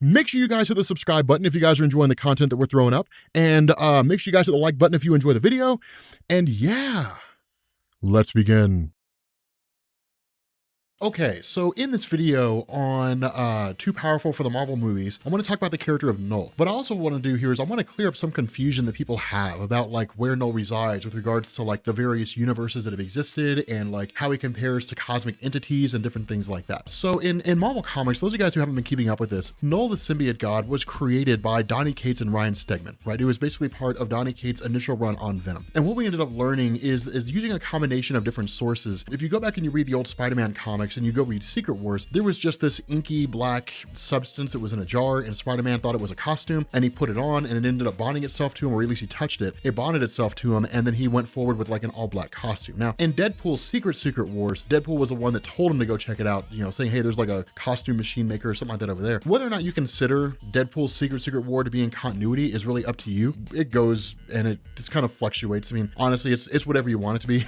Make sure you guys hit the subscribe button if you guys are enjoying the content that we're throwing up. And make sure you guys hit the like button if you enjoy the video. And yeah, let's begin. Okay, so in this video on Too Powerful for the Marvel Movies, I want to talk about the character of Knull. What I also want to do here is I want to clear up some confusion that people have about like where Knull resides with regards to like the various universes that have existed and like how he compares to cosmic entities and different things like that. So in Marvel Comics, those of you guys who haven't been keeping up with this, Knull the Symbiote God was created by Donny Cates and Ryan Stegman, right? It was basically part of Donny Cates' initial run on Venom. And what we ended up learning is using a combination of different sources. If you go back and you read the old Spider-Man comics, and you go read Secret Wars, there was just this inky black substance that was in a jar, and Spider-Man thought it was a costume, and he put it on, and it ended up bonding itself to him, or at least he touched it. It bonded itself to him, and then he went forward with like an all-black costume. Now, in Deadpool's Secret Wars, Deadpool was the one that told him to go check it out, you know, saying, hey, there's like a costume machine maker or something like that over there. Whether or not you consider Deadpool's Secret War to be in continuity is really up to you. It goes and it just kind of fluctuates. I mean, honestly, it's whatever you want it to be.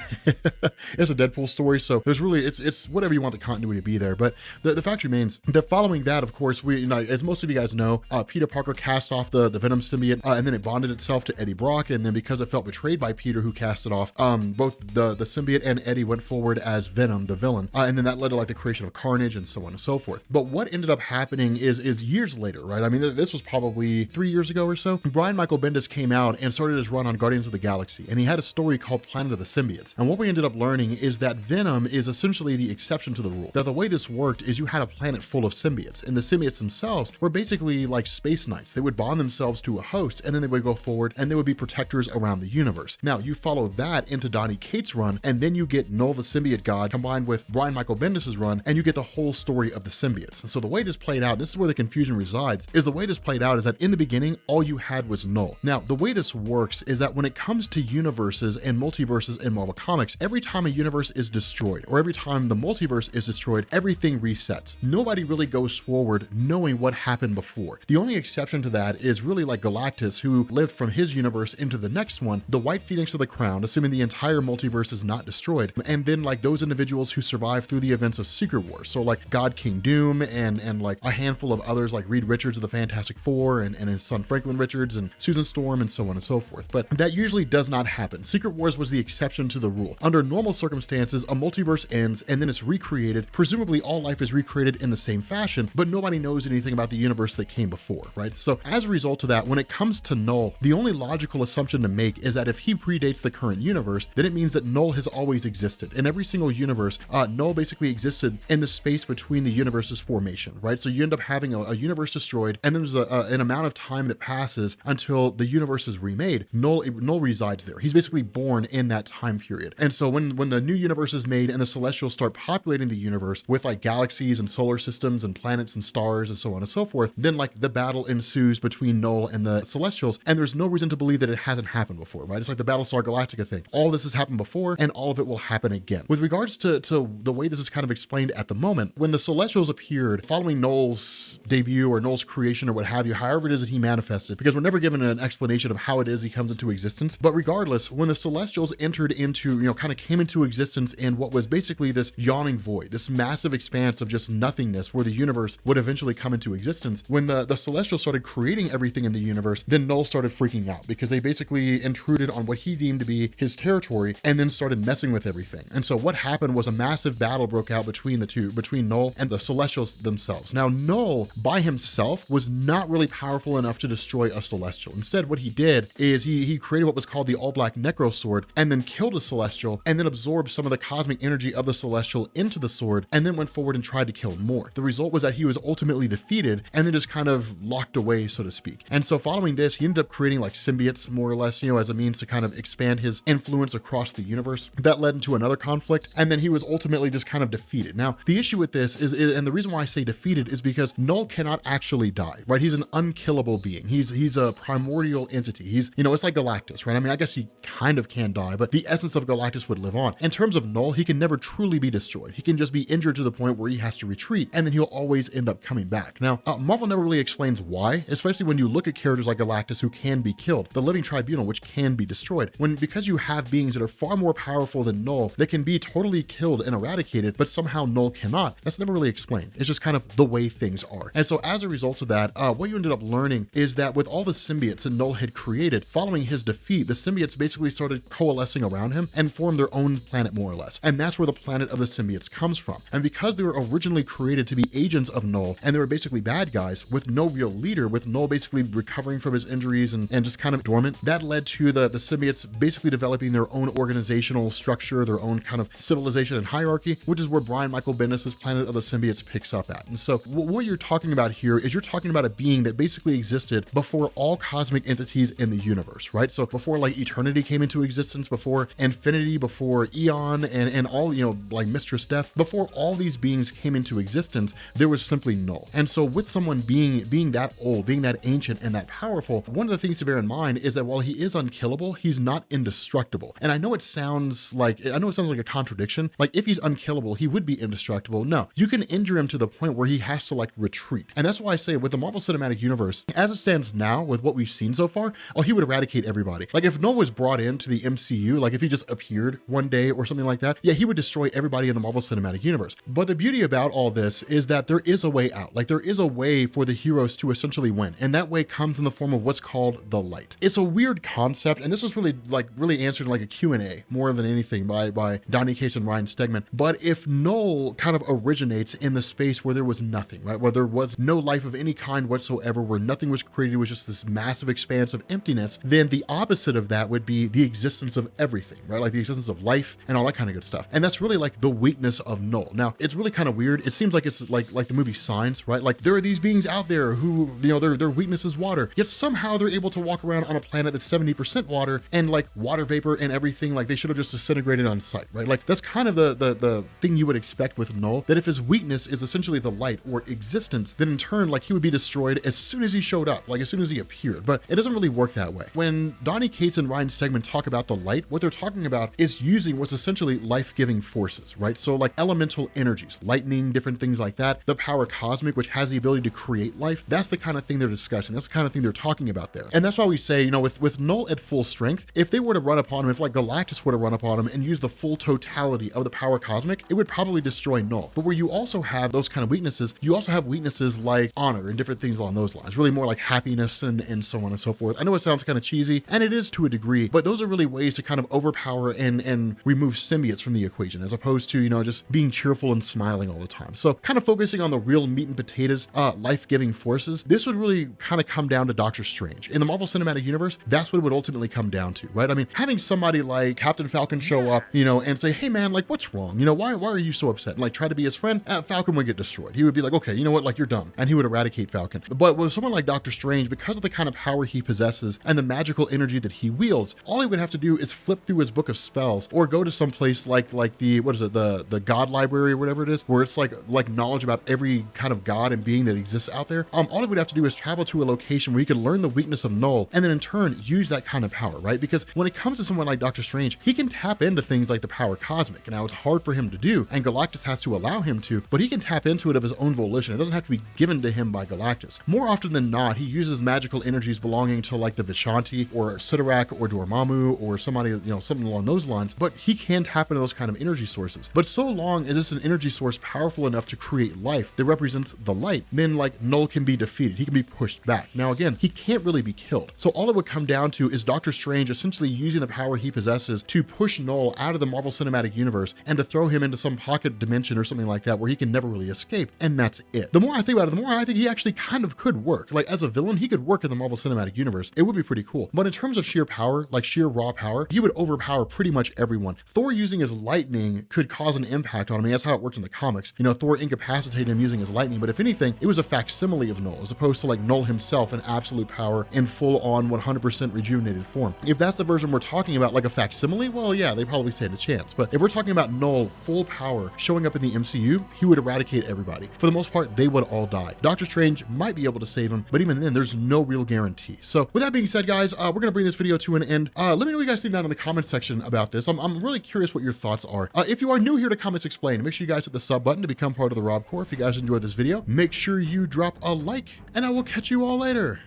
It's a Deadpool story, so there's really, it's whatever you want the continuity to be there. But the fact remains that following that, of course, we, you know, as most of you guys know, Peter Parker cast off the Venom symbiote, and then it bonded itself to Eddie Brock, and then because it felt betrayed by Peter, who cast it off, both the symbiote and Eddie went forward as Venom, the villain, and then that led to like the creation of Carnage and so on and so forth. But what ended up happening is years later, right? I mean, this was probably 3 years ago or so. Brian Michael Bendis came out and started his run on Guardians of the Galaxy, and he had a story called Planet of the Symbiotes. And what we ended up learning is that Venom is essentially the exception to the rule. That the way this worked is you had a planet full of symbiotes, and the symbiotes themselves were basically like space knights. They would bond themselves to a host, and then they would go forward and they would be protectors around the universe. Now you follow that into Donny Cates' run, and then you get Knull the Symbiote God combined with Brian Michael Bendis' run, and you get the whole story of the symbiotes. And so the way this played out, this is where the confusion resides, is the way this played out is that in the beginning, all you had was Knull. Now, the way this works is that when it comes to universes and multiverses in Marvel Comics, every time a universe is destroyed, or every time the multiverse is destroyed, everything resets. Nobody really goes forward knowing what happened before. The only exception to that is really like Galactus, who lived from his universe into the next one, the White Phoenix of the Crown, assuming the entire multiverse is not destroyed, and then like those individuals who survive through the events of Secret Wars. So like God King Doom and like a handful of others like Reed Richards of the Fantastic Four and his son Franklin Richards and Susan Storm and so on and so forth. But that usually does not happen. Secret Wars was the exception to the rule. Under normal circumstances, a multiverse ends and then it's recreated. Presumably all life is recreated in the same fashion, but nobody knows anything about the universe that came before, right? So as a result of that, when it comes to Knull, the only logical assumption to make is that if he predates the current universe, then it means that Knull has always existed. In every single universe, Knull basically existed in the space between the universe's formation, right? So you end up having a universe destroyed, and then there's an amount of time that passes until the universe is remade. Knull resides there. He's basically born in that time period. And so when the new universe is made and the Celestials start populating the universe with like galaxies and solar systems and planets and stars and so on and so forth, then like the battle ensues between Knull and the Celestials, and there's no reason to believe that it hasn't happened before, right? It's like the Battlestar Galactica thing. All this has happened before, and all of it will happen again. With regards to the way this is kind of explained at the moment, when the Celestials appeared following Knull's debut or Knull's creation or what have you, however it is that he manifested, because we're never given an explanation of how it is he comes into existence, but regardless, when the Celestials entered into, you know, kind of came into existence in what was basically this yawning void, this massive expanse of just nothingness where the universe would eventually come into existence, when the Celestials started creating everything in the universe, then Knull started freaking out because they basically intruded on what he deemed to be his territory and then started messing with everything. And so what happened was a massive battle broke out between the two, between Knull and the Celestials themselves. Now, Knull by himself was not really powerful enough to destroy a Celestial. Instead, what he did is he created what was called the all-black Necro Sword and then killed a Celestial and then absorbed some of the cosmic energy of the Celestial into the sword and then went forward and tried to kill more. The result was that he was ultimately defeated and then just kind of locked away, so to speak. And so following this, he ended up creating like symbiotes, more or less, you know, as a means to kind of expand his influence across the universe. That led into another conflict, and then he was ultimately just kind of defeated. Now, the issue with this is and the reason why I say defeated is because Knull cannot actually die, right? He's an unkillable being. He's a primordial entity. He's, you know, it's like Galactus, right? I mean, I guess he kind of can die, but the essence of Galactus would live on. In terms of Knull, he can never truly be destroyed. He can just be injured to the point where he has to retreat, and then he'll always end up coming back. Now, Marvel never really explains why, especially when you look at characters like Galactus who can be killed, the Living Tribunal, which can be destroyed, because you have beings that are far more powerful than Knull that can be totally killed and eradicated, but somehow Knull cannot. That's never really explained. It's just kind of the way things are. And so as a result of that, what you ended up learning is that with all the symbiotes that Knull had created, following his defeat, the symbiotes basically started coalescing around him and formed their own planet more or less. And that's where the planet of the symbiotes comes from. And because they were originally created to be agents of Knull, and they were basically bad guys with no real leader, with Knull basically recovering from his injuries and just kind of dormant, that led to the symbiotes basically developing their own organizational structure, their own kind of civilization and hierarchy, which is where Brian Michael Bendis' Planet of the Symbiotes picks up at. And so what you're talking about here is you're talking about a being that basically existed before all cosmic entities in the universe, right? So before like eternity came into existence, before infinity, before eon, and all, like Mistress Death, before all these beings came into existence, there was simply Knull. And so with someone being that old, being that ancient and that powerful, one of the things to bear in mind is that while he is unkillable, he's not indestructible. And I know it sounds like a contradiction. Like if he's unkillable, he would be indestructible. No, you can injure him to the point where he has to like retreat. And that's why I say with the Marvel Cinematic Universe, as it stands now with what we've seen so far, he would eradicate everybody. Like if Knull was brought into the MCU, like if he just appeared one day or something like that, yeah, he would destroy everybody in the Marvel Cinematic Universe. But the beauty about all this is that there is a way out. Like there is a way for the heroes to essentially win. And that way comes in the form of what's called the light. It's a weird concept. And this was really answered in like a Q&A more than anything by Donny Cates and Ryan Stegman. But if Knull kind of originates in the space where there was nothing, right? Where there was no life of any kind whatsoever, where nothing was created, it was just this massive expanse of emptiness, then the opposite of that would be the existence of everything, right? Like the existence of life and all that kind of good stuff. And that's really like the weakness of Knull. Now, it's really kind of weird. It seems like it's like the movie Signs, right? Like there are these beings out there who, their weakness is water, yet somehow they're able to walk around on a planet that's 70% water and like water vapor and everything. Like they should have just disintegrated on sight, right? Like that's kind of the thing you would expect with Knull, that if his weakness is essentially the light or existence, then in turn, like he would be destroyed as soon as he showed up, like as soon as he appeared. But it doesn't really work that way. When Donny Cates and Ryan Stegman talk about the light, what they're talking about is using what's essentially life-giving forces, right? So like elemental energies, lightning, different things like that, the power cosmic, which has the ability to create life. That's the kind of thing they're discussing. That's the kind of thing they're talking about there. And that's why we say, with Knull at full strength, if they were to run upon him, if like Galactus were to run upon him and use the full totality of the power cosmic, it would probably destroy Knull. But where you also have those kind of weaknesses, you also have weaknesses like honor and different things along those lines, really more like happiness and so on and so forth. I know it sounds kind of cheesy, and it is to a degree, but those are really ways to kind of overpower and remove symbiotes from the equation, as opposed to, just being cheerful and smiling all the time. So kind of focusing on the real meat and potatoes, life-giving forces, this would really kind of come down to Doctor Strange. In the Marvel Cinematic Universe, that's what it would ultimately come down to, right? I mean, having somebody like Captain Falcon show up, and say, hey man, like what's wrong? Why are you so upset? And like try to be his friend, Falcon would get destroyed. He would be like, okay, you know what, like you're done. And he would eradicate Falcon. But with someone like Doctor Strange, because of the kind of power he possesses and the magical energy that he wields, all he would have to do is flip through his book of spells or go to some place like the, the God Library or whatever it is, where it's like knowledge about every kind of god and being that exists out there. All he would have to do is travel to a location where he could learn the weakness of Knull and then in turn use that kind of power, right? Because when it comes to someone like Doctor Strange, he can tap into things like the power cosmic. And now it's hard for him to do, and Galactus has to allow him to, but he can tap into it of his own volition. It doesn't have to be given to him by Galactus. More often than not, he uses magical energies belonging to like the Vishanti or Sidorak or Dormammu or somebody, something along those lines, but he can tap into those kind of energy sources. But so long as it's an energy source powerful enough to create life that represents the light, then like Knull can be defeated. He can be pushed back. Now again, he can't really be killed. So all it would come down to is Doctor Strange essentially using the power he possesses to push Knull out of the Marvel Cinematic Universe and to throw him into some pocket dimension or something like that where he can never really escape. And that's it. The more I think about it, the more I think he actually kind of could work. Like as a villain, he could work in the Marvel Cinematic Universe. It would be pretty cool. But in terms of sheer power, like sheer raw power, he would overpower pretty much everyone. Thor using his lightning could cause an impact on him. I mean, that's how it worked in the comics. Thor incapacitated him using his lightning, but if anything, it was a facsimile of Knull as opposed to like Knull himself in absolute power in full on 100% rejuvenated form. If that's the version we're talking about, like a facsimile, well, yeah, they probably stand a chance. But if we're talking about Knull full power showing up in the MCU, he would eradicate everybody. For the most part, they would all die. Doctor Strange might be able to save him, but even then, there's no real guarantee. So with that being said, guys, we're gonna bring this video to an end. Let me know what you guys think down in the comment section about this. I'm really curious what your thoughts are. If you are new here to Comic Comics Explained. Make sure you guys hit the sub button to become part of the Rob Corps. If you guys enjoyed this video, make sure you drop a like, and I will catch you all later.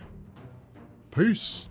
Peace.